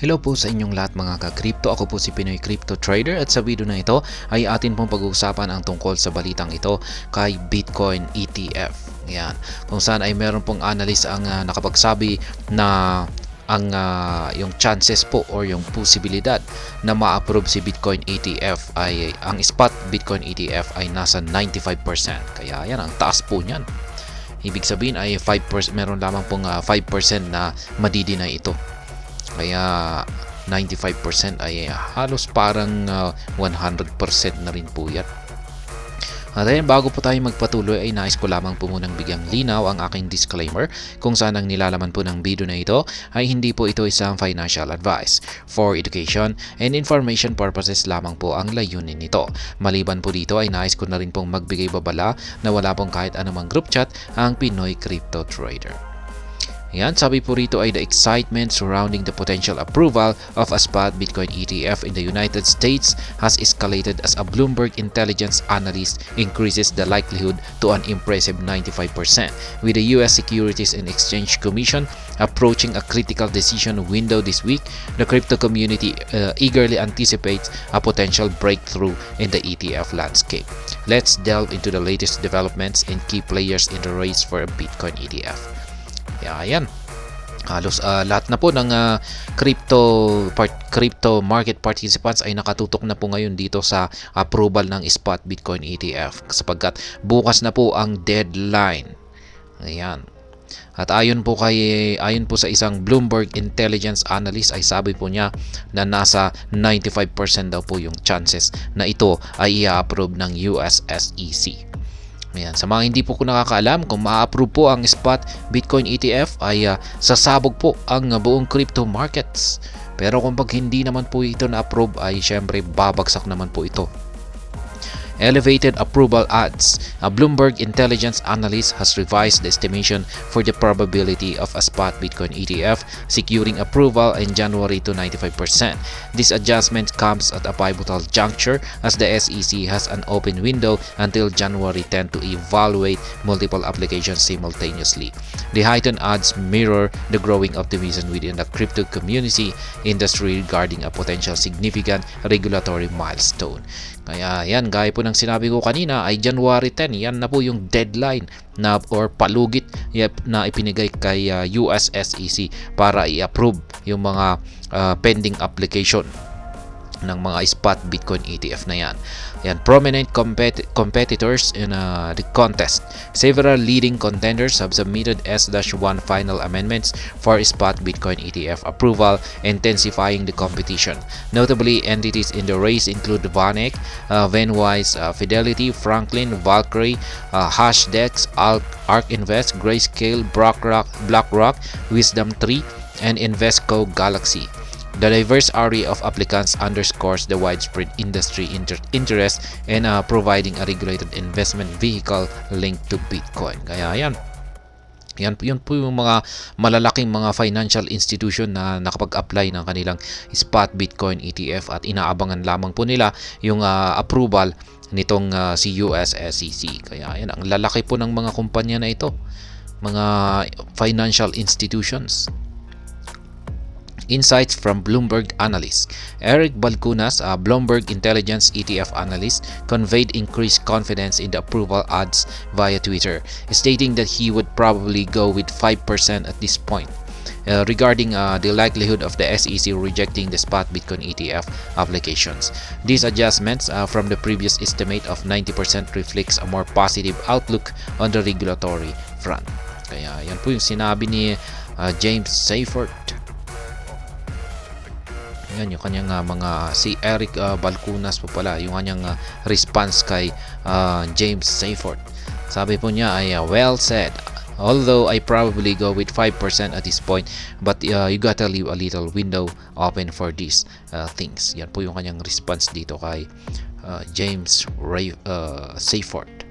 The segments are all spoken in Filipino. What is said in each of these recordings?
Hello po sa inyong lahat mga ka-crypto. Ako po si Pinoy Crypto Trader at sa video na ito ay atin pong pag-uusapan ang tungkol sa balitang ito kay Bitcoin ETF. Yan. Kung saan ay meron pong analyst ang nakapagsabi na ang yung chances po or yung posibilidad na ma-approve si Bitcoin ETF ay ang spot Bitcoin ETF ay nasa 95%. Kaya yan, ang taas po niyan. Ibig sabihin ay 5%, meron lamang pong 5% na madidinay ito. Kaya 95% ay halos parang 100% na rin po yan. At ayun, bago po tayo magpatuloy ay nais ko lamang po munang bigyang linaw ang aking disclaimer kung saan ang nilalaman po ng video na ito ay hindi po ito isang financial advice. For education and information purposes lamang po ang layunin nito. Maliban po dito ay nais ko na rin pong magbigay babala na wala pong kahit anumang group chat ang Pinoy Crypto Trader. Yan, sabi po rito ay the excitement surrounding the potential approval of a spot Bitcoin ETF in the United States has escalated as a Bloomberg intelligence analyst increases the likelihood to an impressive 95%, with the US Securities and Exchange Commission approaching a critical decision window this week. The crypto community eagerly anticipates a potential breakthrough in the ETF landscape. Let's delve into the latest developments and key players in the race for a Bitcoin ETF. Ayan. Halos lahat na po ng crypto market participants ay nakatutok na po ngayon dito sa approval ng spot Bitcoin ETF sapagkat bukas na po ang deadline. Ayan. At ayon po sa isang Bloomberg intelligence analyst ay sabi po niya na nasa 95% daw po yung chances na ito ay i-approve ng US SEC. Ayan. Sa mga hindi po nakakaalam, kung ma-approve po ang spot Bitcoin ETF ay sasabog po ang buong crypto markets. Pero kung pag hindi naman po ito na-approve ay syempre babagsak naman po ito. Elevated approval odds. A Bloomberg intelligence analyst has revised the estimation for the probability of a spot Bitcoin ETF securing approval in January to 95%. This adjustment comes at a pivotal juncture as the SEC has an open window until January 10 to evaluate multiple applications simultaneously. The heightened odds mirror the growing optimism within the crypto community industry regarding a potential significant regulatory milestone. Kaya yan, gaya po ng sinabi ko kanina ay January 10, yan na po yung deadline na or palugit na ipinigay kay US SEC para i-approve yung mga pending application ng mga spot Bitcoin ETF na yan. Yan, prominent competitors in the contest. Several leading contenders have submitted S-1 final amendments for spot Bitcoin ETF approval, intensifying the competition. Notably, entities in the race include VanEck, Venwise, Fidelity, Franklin, Valkyrie, Hashdex, ARK Invest, Grayscale, BlackRock, Wisdom3, and Invesco Galaxy. The diverse array of applicants underscores the widespread industry interest in providing a regulated investment vehicle linked to Bitcoin. Kaya yan. Yun po yung mga malalaking mga financial institution na nakapag-apply ng kanilang spot Bitcoin ETF at inaabangan lamang po nila yung approval nitong si US SEC. Kaya yan, ang lalaki po ng mga kumpanya na ito. Mga financial institutions. Insights from Bloomberg analyst. Eric Balchunas, a Bloomberg intelligence ETF analyst, conveyed increased confidence in the approval odds via Twitter, stating that he would probably go with 5% at this point. Regarding the likelihood of the SEC rejecting the spot Bitcoin ETF applications. These adjustments from the previous estimate of 90% reflects a more positive outlook on the regulatory front. Kaya yan po yung sinabi ni James Seyffart. Yan yung kanyang si Eric Balchunas po pala, yung kanyang response kay James Seyffart. Sabi po niya ay well said. Although I probably go with 5% at this point, but you gotta leave a little window open for these things. Yan po yung kanyang response dito kay James Seyffart.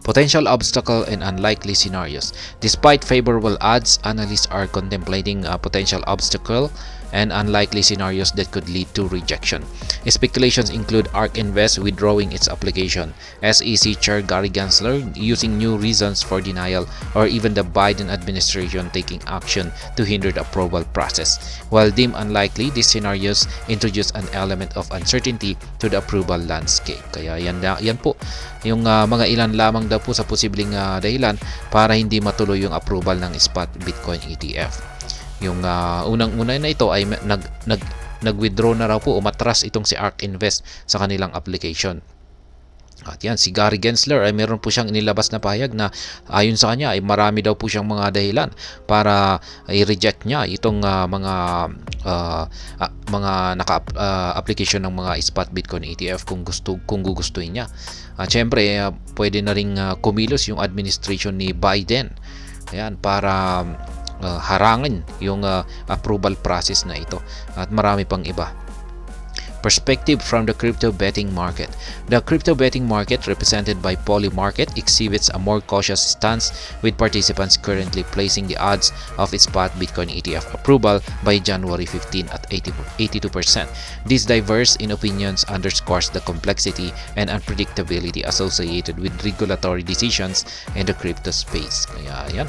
Potential obstacle and unlikely scenarios. Despite favorable odds, analysts are contemplating a potential obstacle and unlikely scenarios that could lead to rejection. Speculations include ARK Invest withdrawing its application, SEC Chair Gary Gensler using new reasons for denial, or even the Biden administration taking action to hinder the approval process. While deemed unlikely, these scenarios introduce an element of uncertainty to the approval landscape. Kaya yan po yung mga ilan lamang daw po sa posibleng dahilan para hindi matuloy yung approval ng spot Bitcoin ETF. Yung unang-una na ito ay nag-withdraw na raw po, umatras itong si ARK Invest sa kanilang application. At yan, si Gary Gensler ay meron po siyang inilabas na pahayag na ayon sa kanya ay marami daw po siyang mga dahilan para i-reject niya itong mga naka-application ng mga spot Bitcoin ETF kung gugustuhin niya. At syempre, pwede na ring kumilos yung administration ni Biden. Ayan, para harangin yung approval process na ito. At marami pang iba. Perspective from the crypto betting market. The crypto betting market, represented by Polymarket, exhibits a more cautious stance, with participants currently placing the odds of its spot Bitcoin ETF approval by January 15 at 82%. This diverse in opinions underscores the complexity and unpredictability associated with regulatory decisions in the crypto space. Kaya yan,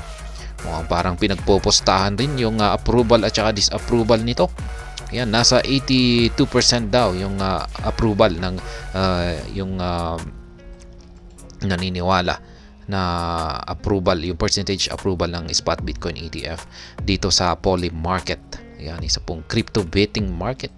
parang pinagpopostahan rin yung approval at saka disapproval nito. Yan, nasa 82% daw yung approval ng yung naniniwala na approval, yung percentage approval ng spot Bitcoin ETF dito sa Polymarket. Yan, isa pong crypto betting market.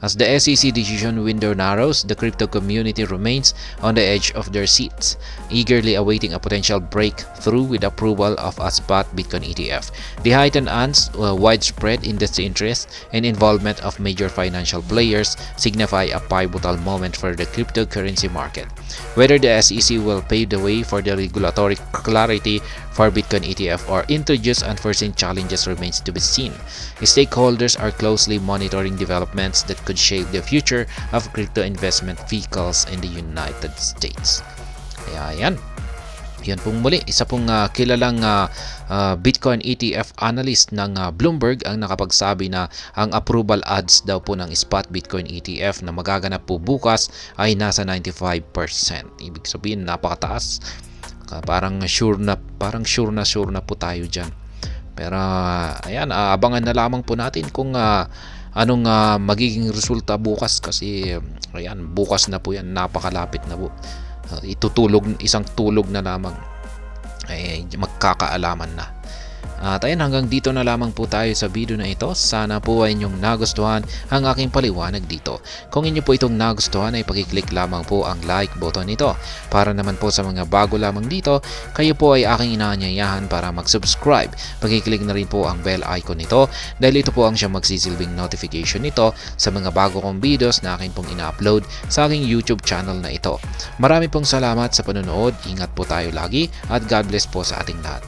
As the SEC decision window narrows, the crypto community remains on the edge of their seats, eagerly awaiting a potential breakthrough with approval of a spot Bitcoin ETF. The heightened widespread industry interest and involvement of major financial players signify a pivotal moment for the cryptocurrency market. Whether the SEC will pave the way for the regulatory clarity for Bitcoin ETF or introduce unforeseen challenges remains to be seen. Stakeholders are closely monitoring developments that could shape the future of crypto investment vehicles in the United States. Kaya yan. Yan pong muli, isa pong kilalang Bitcoin ETF analyst ng Bloomberg ang nakapagsabi na ang approval odds daw po ng spot Bitcoin ETF na magaganap po bukas ay nasa 95%. Ibig sabihin, napakataas. Parang sure na po tayo dyan. Pero ayan, abangan na lamang po natin kung anong magiging resulta bukas, kasi ayan, bukas na po yan, napakalapit na po. Isang tulog na lamang ay magkakaalaman na. At ayun, hanggang dito na lamang po tayo sa video na ito. Sana po ay inyong nagustuhan ang aking paliwanag dito. Kung inyo po itong nagustuhan ay pakiclick lamang po ang like button nito. Para naman po sa mga bago lamang dito, kayo po ay aking inaanyayahan para mag-subscribe. Pakiclick na rin po ang bell icon nito dahil ito po ang siyang magsisilbing notification nito sa mga bago kong videos na aking pong ina-upload sa aking YouTube channel na ito. Marami pong salamat sa panonood. Ingat po tayo lagi at God bless po sa ating lahat.